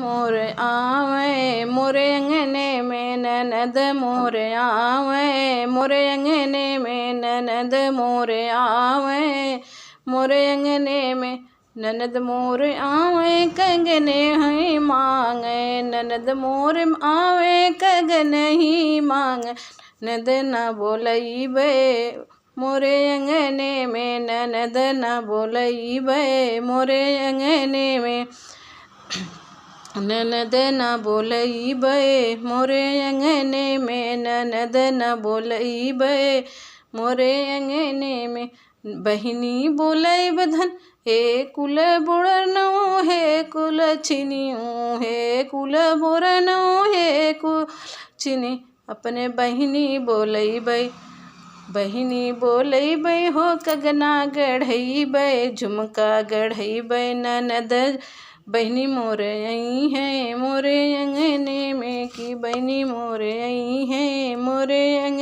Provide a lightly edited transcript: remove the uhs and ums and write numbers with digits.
मोरे आवे मोरे अंगने में ननद मोरे आवे मोरे अंगने में ननद मोरे आवे मोरे अंगने में ननद मोरे आवे कंगने ही मांगे ननद मोरे आवे कंगने ही मांगे ननद न बोलैबे मोरे अंगने में ननद न बोलैबे मोरे अंगने में ननद न बोलैबे मोरे अंगने में ननद न बोलैबे मोरे अंगने में बहिनी बोलैब धन हे कुल बुढ़नो हे कुल छिनियो हे कुल बुढ़नो हे कुल छिनी अपने बहिनी बोलैबै बहिनी बोलैबै हो कगना गढ़ैबै झुमका गढ़ैबै ननद बहिनी मोरे आई हैं मोरे अंगने में कि बहिनी मोरे आई हैं मोरे अंगने